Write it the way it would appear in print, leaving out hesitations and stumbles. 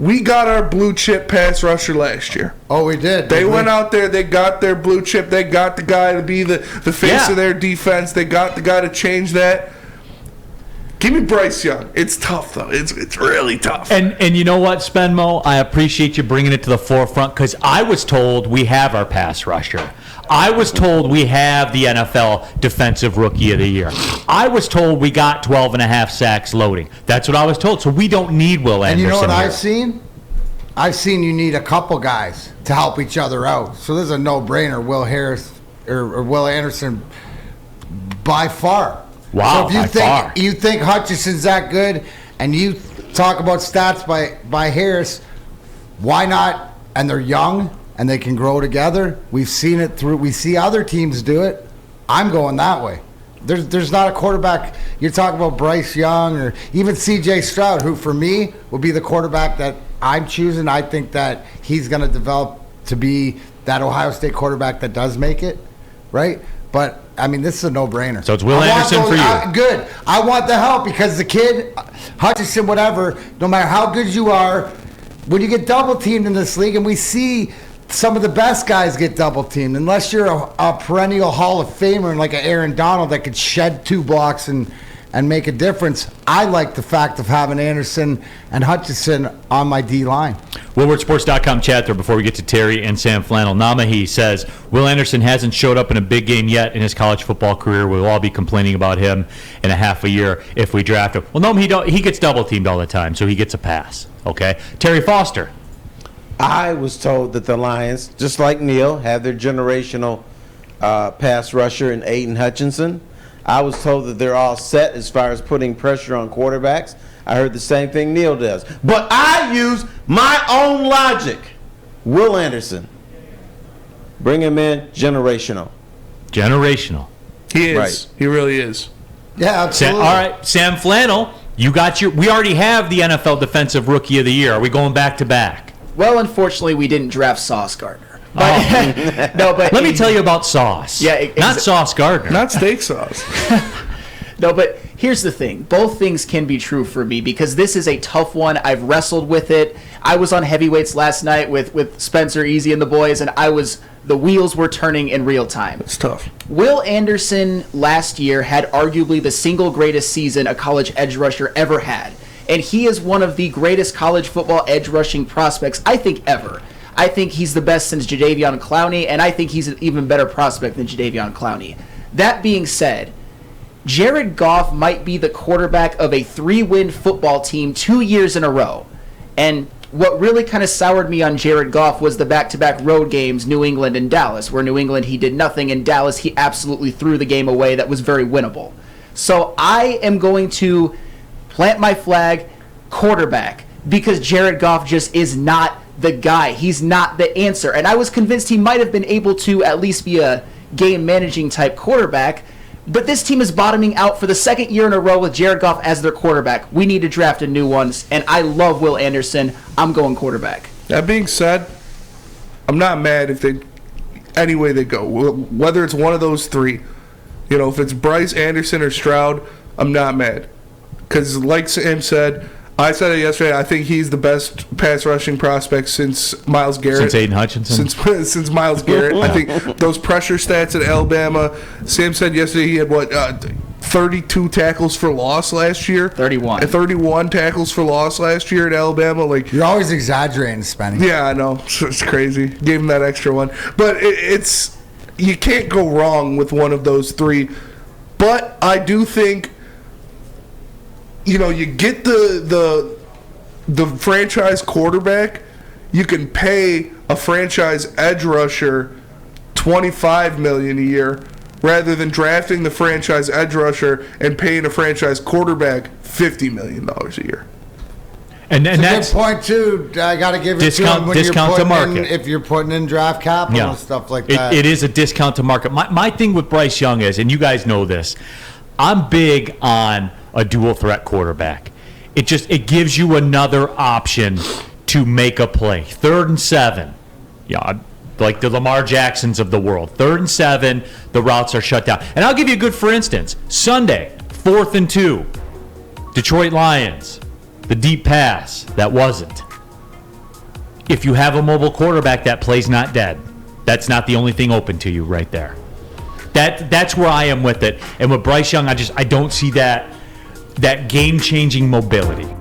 We got our blue chip pass rusher last year. Oh, we did. They went out there. They got their blue chip. They got the guy to be the face of their defense. They got the guy to change that. Give me Bryce Young. It's tough, though. It's really tough. And you know what, Spenmo? I appreciate you bringing it to the forefront because I was told we have our pass rusher. I was told we have the NFL Defensive Rookie of the Year. I was told we got 12 and a half sacks loading. That's what I was told. So we don't need Will Anderson. And you know what here. I've seen? I've seen you need a couple guys to help each other out. So this is a no-brainer. Will Harris or Will Anderson by far. Wow, so if you think Hutchinson's that good, and you talk about stats by Harris, why not? And they're young and they can grow together. We've seen it through. We see other teams do it. I'm going that way. There's not a quarterback. You're talking about Bryce Young or even C.J. Stroud, who for me would be the quarterback that I'm choosing. I think that he's going to develop to be that Ohio State quarterback that does make it, right? But I mean, this is a no-brainer. So it's Will Anderson for you. Good. I want the help because the kid, Hutchinson, whatever, no matter how good you are, when you get double-teamed in this league, and we see some of the best guys get double-teamed, unless you're a perennial Hall of Famer like an Aaron Donald that could shed 2 blocks and make a difference. I like the fact of having Anderson and Hutchinson on my D-line. WoodwardSports.com chat there before we get to Terry and Sam Flannel. Namahi says, Will Anderson hasn't showed up in a big game yet in his college football career. We'll all be complaining about him in a half a year if we draft him. Well, no, he gets double-teamed all the time, so he gets a pass. Okay? Terry Foster. I was told that the Lions, just like Neil, have their generational pass rusher in Aiden Hutchinson. I was told that they're all set as far as putting pressure on quarterbacks. I heard the same thing Neil does. But I use my own logic. Will Anderson. Bring him in, generational. Generational. He is. Right. He really is. Yeah, absolutely. All right, Sam Flannel, you got we already have the NFL Defensive Rookie of the Year. Are we going back-to-back? Well, unfortunately, we didn't draft Sauce Gardner. But, no, but let me tell you about Sauce. Yeah, not Sauce Gardner. Not steak sauce. No, but here's the thing. Both things can be true for me because this is a tough one. I've wrestled with it. I was on heavyweights last night with Spencer Easy and the boys, and the wheels were turning in real time. It's tough. Will Anderson last year had arguably the single greatest season a college edge rusher ever had. And he is one of the greatest college football edge rushing prospects, I think, ever. I think he's the best since Jadeveon Clowney, and I think he's an even better prospect than Jadeveon Clowney. That being said, Jared Goff might be the quarterback of a 3-win football team 2 years in a row. And what really kind of soured me on Jared Goff was the back-to-back road games, New England and Dallas, where New England he did nothing, and Dallas he absolutely threw the game away that was very winnable. So I am going to plant my flag, quarterback, because Jared Goff just is not the guy. He's not the answer. And I was convinced he might have been able to at least be a game-managing type quarterback, but this team is bottoming out for the second year in a row with Jared Goff as their quarterback. We need to draft a new one, and I love Will Anderson. I'm going quarterback. That being said, I'm not mad if any way they go. Whether it's one of those three, if it's Bryce, Anderson, or Stroud, I'm not mad. Because like Sam said, I said it yesterday, I think he's the best pass rushing prospect since Myles Garrett. Since Aiden Hutchinson? Since Myles Garrett. I think those pressure stats at Alabama, Sam said yesterday he had, 32 tackles for loss last year? 31. 31 tackles for loss last year at Alabama. You're always exaggerating, Spenny. Yeah, I know. It's crazy. Gave him that extra one. But it's you can't go wrong with one of those three. But I do think you get the franchise quarterback, you can pay a franchise edge rusher $25 million a year rather than drafting the franchise edge rusher and paying a franchise quarterback $50 million a year. And that's a good point too. I got to give it to him when discount to market. if you're putting in draft capital and stuff like that. It is a discount to market. My thing with Bryce Young is, and you guys know this, I'm big on a dual threat quarterback. It gives you another option to make a play. 3rd and 7. Yeah, like the Lamar Jacksons of the world. 3rd and 7, the routes are shut down. And I'll give you a good for instance. Sunday, 4th and 2. Detroit Lions. The deep pass. That wasn't. if you have a mobile quarterback, that play's not dead. That's not the only thing open to you right there. That's where I am with it. And with Bryce Young, I don't see that game-changing mobility.